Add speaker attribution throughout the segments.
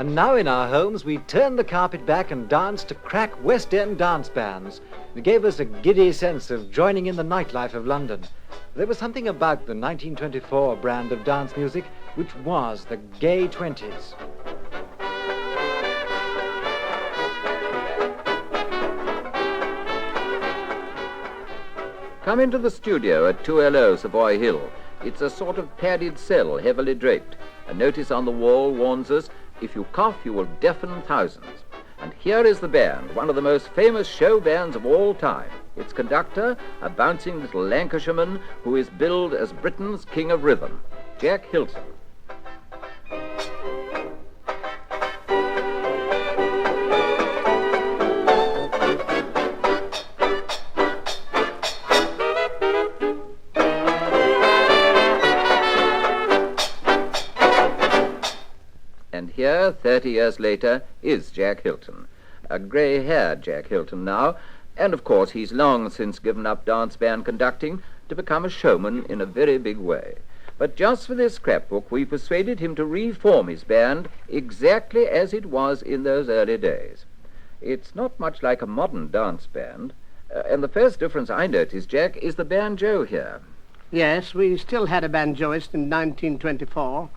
Speaker 1: And now in our homes we turn the carpet back and dance to crack West End dance bands. It gave us a giddy sense of joining in the nightlife of London. There was something about the 1924 brand of dance music which was the gay 20s.
Speaker 2: Come into the studio at 2LO Savoy Hill. It's a sort of padded cell, heavily draped. A notice on the wall warns us, if you cough, you will deafen thousands. And here is the band, one of the most famous show bands of all time. Its conductor, a bouncing little Lancashireman who is billed as Britain's King of Rhythm, Jack Hylton. And here, 30 years later, is Jack Hylton. A grey-haired Jack Hylton now, and of course he's long since given up dance band conducting to become a showman in a very big way. But just for this scrapbook, we persuaded him to reform his band exactly as it was in those early days. It's not much like a modern dance band, and the first difference I noticed, Jack, is the banjo here.
Speaker 3: Yes, we still had a banjoist in 1924.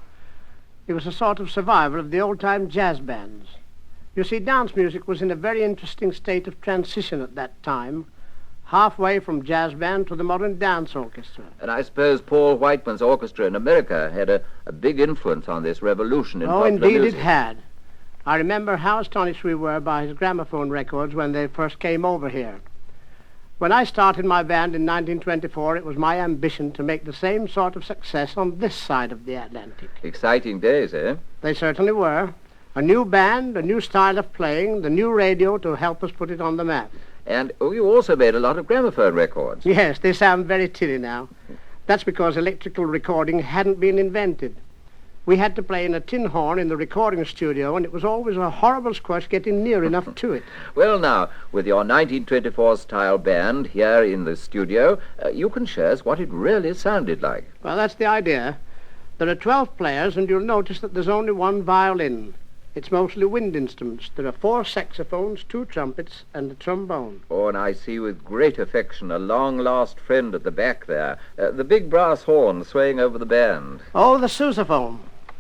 Speaker 3: He was a sort of survivor of the old-time jazz bands. You see, dance music was in a very interesting state of transition at that time, halfway from jazz band to the modern dance orchestra.
Speaker 2: And I suppose Paul Whiteman's orchestra in America had a big influence on this revolution in popular music.
Speaker 3: Oh, indeed it had. I remember how astonished we were by his gramophone records when they first came over here. When I started my band in 1924, it was my ambition to make the same sort of success on this side of the Atlantic.
Speaker 2: Exciting days, eh?
Speaker 3: They certainly were. A new band, a new style of playing, the new radio to help us put it on the map.
Speaker 2: And you also made a lot of gramophone records.
Speaker 3: Yes, they sound very tinny now. That's because electrical recording hadn't been invented. We had to play in a tin horn in the recording studio, and it was always a horrible squash getting near enough to it.
Speaker 2: Well, now, with your 1924-style band here in the studio, you can show us what it really sounded like.
Speaker 3: Well, that's the idea. There are 12 players, and you'll notice that there's only one violin. It's mostly wind instruments. There are 4 saxophones, 2 trumpets, and a trombone.
Speaker 2: Oh, and I see with great affection a long-lost friend at the back there, the big brass horn swaying over the band.
Speaker 3: Oh, the sousaphone.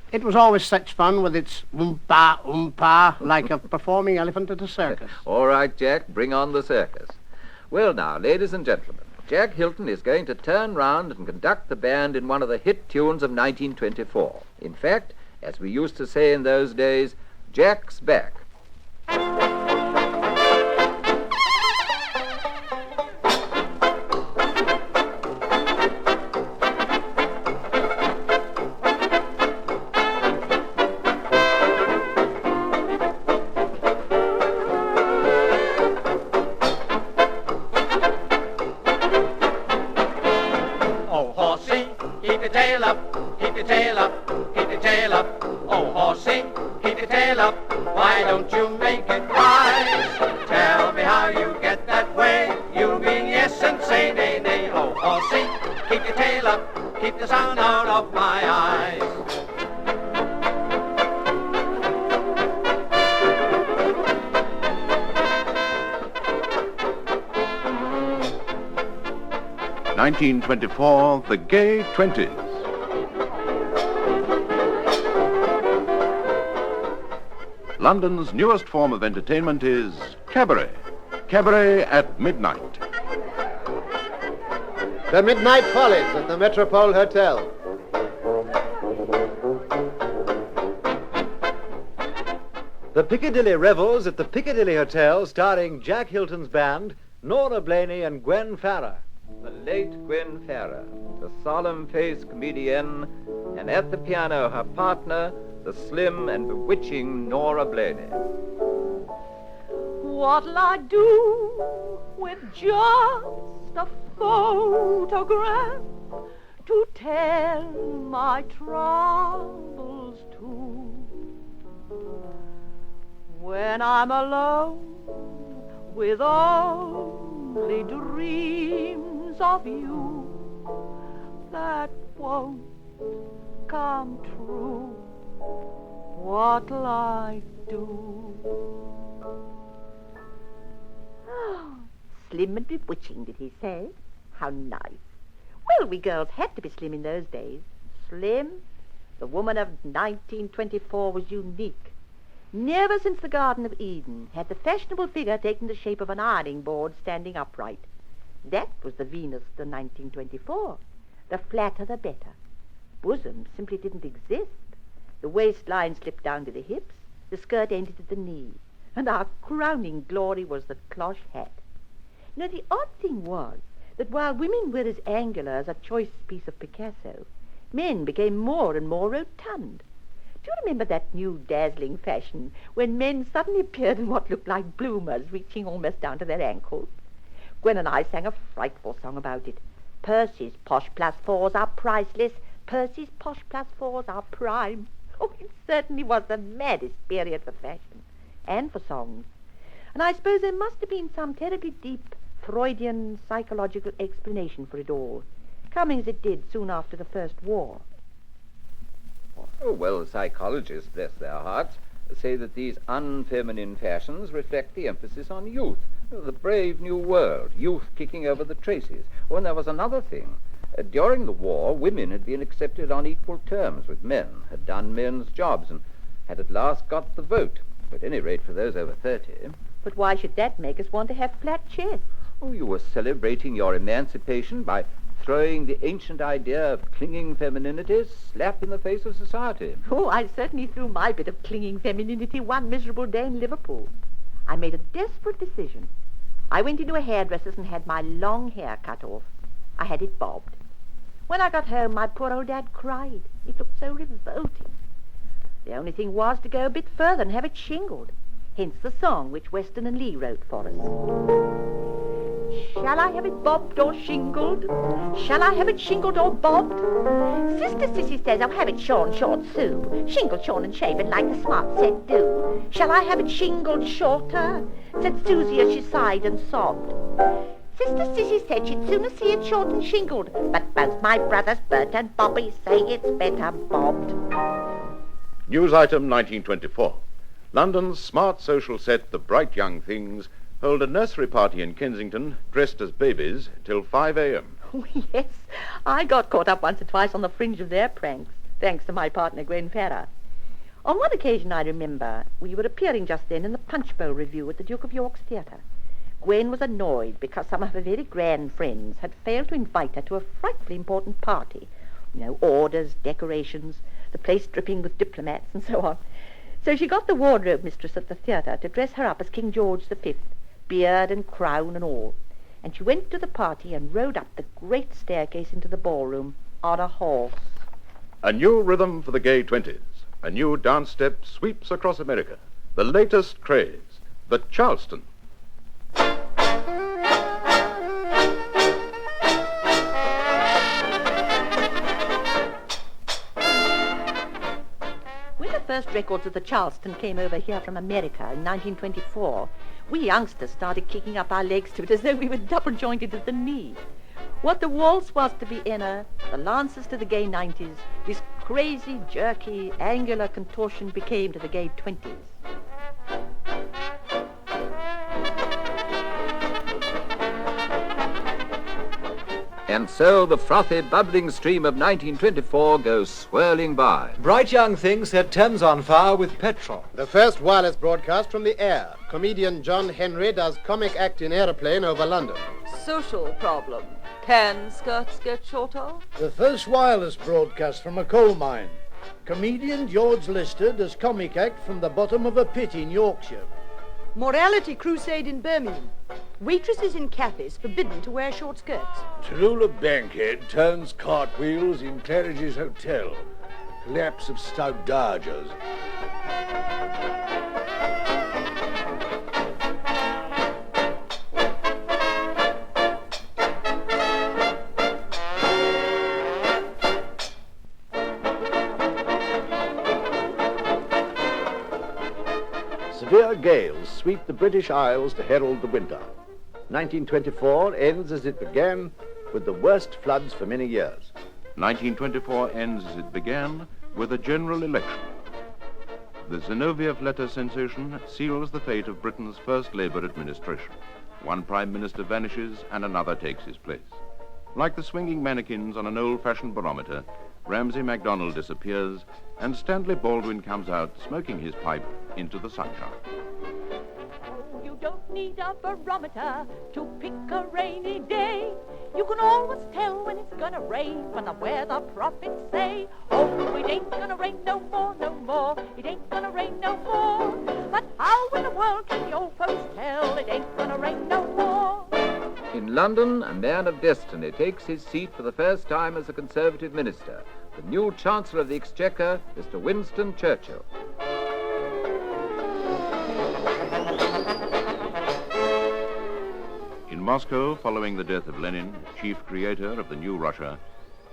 Speaker 3: It was always such fun with its oompa, like a performing elephant at a circus.
Speaker 2: All right, Jack, bring on the circus. Well, now, ladies and gentlemen, Jack Hylton is going to turn round and conduct the band in one of the hit tunes of 1924. In fact, as we used to say in those days, Jack's back.
Speaker 4: Oh, horsey, keep your tail up, keep your tail up, keep your tail up. Oh, horsey, keep your tail up, why don't you make it rise? Tell me how you get that way, you mean yes and say nay, nay. Oh, horsey, keep your tail up, keep the sun out of my eyes.
Speaker 5: 1924, the gay 20s. London's newest form of entertainment is cabaret. Cabaret at midnight.
Speaker 6: The Midnight Follies at the Metropole Hotel.
Speaker 1: The Piccadilly Revels at the Piccadilly Hotel, starring Jack Hylton's band, Norah Blaney and Gwen Farrer.
Speaker 2: The late Gwen Farrer, the solemn-faced comedienne, and at the piano her partner, the slim and bewitching Norah Blaney.
Speaker 7: What'll I do with just a photograph to tell my troubles to? When I'm alone with only dreams of you that won't come true. what life do.
Speaker 8: Slim and bewitching, did he say? How nice. Well, we girls had to be slim in those days. Slim? The woman of 1924 was unique. Never since the Garden of Eden had the fashionable figure taken the shape of an ironing board standing upright. That was the Venus of 1924. The flatter the better. Bosom simply didn't exist. The waistline slipped down to the hips, the skirt ended at the knee, and our crowning glory was the cloche hat. Now, the odd thing was that while women were as angular as a choice piece of Picasso, men became more and more rotund. Do you remember that new dazzling fashion when men suddenly appeared in what looked like bloomers reaching almost down to their ankles? Gwen and I sang a frightful song about it. Percy's posh plus fours are priceless. Percy's posh plus fours are prime. Oh, it certainly was the maddest period for fashion and for songs. And I suppose there must have been some terribly deep Freudian psychological explanation for it all, coming as it did soon after the First War.
Speaker 2: Oh, well, psychologists, bless their hearts, say that these unfeminine fashions reflect the emphasis on youth, the brave new world, youth kicking over the traces. Oh, and there was another thing. During the war, women had been accepted on equal terms with men, had done men's jobs, and had at last got the vote, at any rate for those over 30.
Speaker 8: But why should that make us want to have flat chests?
Speaker 2: Oh, you were celebrating your emancipation by throwing the ancient idea of clinging femininity slap in the face of society.
Speaker 8: Oh, I certainly threw my bit of clinging femininity one miserable day in Liverpool. I made a desperate decision. I went into a hairdresser's and had my long hair cut off. I had it bobbed. When I got home, my poor old dad cried. It looked so revolting. The only thing was to go a bit further and have it shingled. Hence the song which Weston and Lee wrote for us. Shall I have it bobbed or shingled? Shall I have it shingled or bobbed? Sister Sissy says I'll have it shorn short Sue. Shingled, shorn and shaven like the smart set do. Shall I have it shingled shorter? Said Susie as she sighed and sobbed. Sister Sissy said she'd sooner see it short and shingled, but both my brothers Bert and Bobby say it's better bobbed.
Speaker 5: News item 1924. London's smart social set, the Bright Young Things, hold a nursery party in Kensington, dressed as babies, till 5 a.m.
Speaker 8: Oh, yes. I got caught up once or twice on the fringe of their pranks, thanks to my partner, Gwen Farrer. On one occasion, I remember, we were appearing just then in the Punch Bowl review at the Duke of York's Theatre. Gwen was annoyed because some of her very grand friends had failed to invite her to a frightfully important party. You know, orders, decorations, the place dripping with diplomats and so on. So she got the wardrobe mistress at the theatre to dress her up as King George V, beard and crown and all. And she went to the party and rode up the great staircase into the ballroom on a horse.
Speaker 5: A new rhythm for the gay 20s. A new dance step sweeps across America. The latest craze, the Charleston.
Speaker 8: When the first records of the Charleston came over here from America in 1924, we youngsters started kicking up our legs to it as though we were double-jointed at the knee. What the waltz was to Vienna, the Lancers to the gay 90s, this crazy, jerky, angular contortion became to the gay 20s.
Speaker 2: And so the frothy, bubbling stream of 1924 goes swirling by.
Speaker 1: Bright Young Things set Thames on fire with petrol.
Speaker 6: The first wireless broadcast from the air. Comedian John Henry does comic act in aeroplane over London.
Speaker 7: Social problem. Can skirts get shorter?
Speaker 9: The first wireless broadcast from a coal mine. Comedian George Lister does comic act from the bottom of a pit in Yorkshire.
Speaker 10: Morality crusade in Birmingham. Waitresses in cafes forbidden to wear short skirts.
Speaker 9: Tallulah Bankhead turns cartwheels in Claridge's Hotel. Collapse of stout dodgers.
Speaker 11: Severe gales sweep the British Isles to herald the winter. 1924 ends as it began, with the worst floods for many years.
Speaker 5: 1924 ends as it began, with a general election. The Zinoviev letter sensation seals the fate of Britain's first Labour administration. One Prime Minister vanishes and another takes his place. Like the swinging mannequins on an old-fashioned barometer, Ramsay MacDonald disappears and Stanley Baldwin comes out smoking his pipe into the sunshine.
Speaker 12: You don't need a barometer to pick a rainy day. You can always tell when it's gonna rain from the weather prophets say. Oh, it ain't gonna rain no more, no more. It ain't gonna rain no more. But how in the world can the old folks tell it ain't gonna rain no more?
Speaker 2: In London, a man of destiny takes his seat for the first time as a Conservative minister, the new Chancellor of the Exchequer, Mr. Winston Churchill.
Speaker 5: In Moscow, following the death of Lenin, chief creator of the new Russia,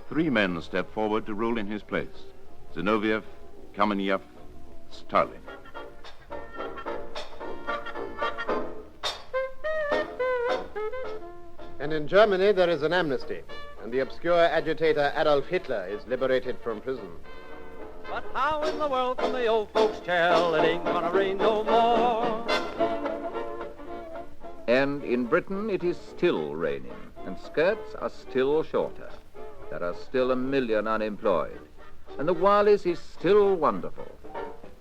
Speaker 5: 3 men step forward to rule in his place: Zinoviev, Kamenev, Stalin.
Speaker 6: And in Germany there is an amnesty, and the obscure agitator Adolf Hitler is liberated from prison.
Speaker 4: But how in the world can the old folks tell it ain't gonna rain no more?
Speaker 2: And in Britain it is still raining, and skirts are still shorter. There are still 1 million unemployed, and the wireless is still wonderful.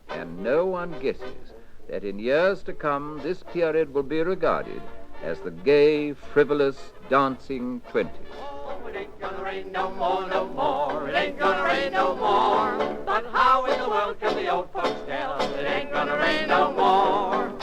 Speaker 2: And no one guesses that in years to come this period will be regarded as the gay, frivolous, dancing 20s.
Speaker 4: Oh, it ain't gonna rain no more, no more. It ain't gonna rain no more. But how in the world can the old folks tell it ain't gonna rain no more?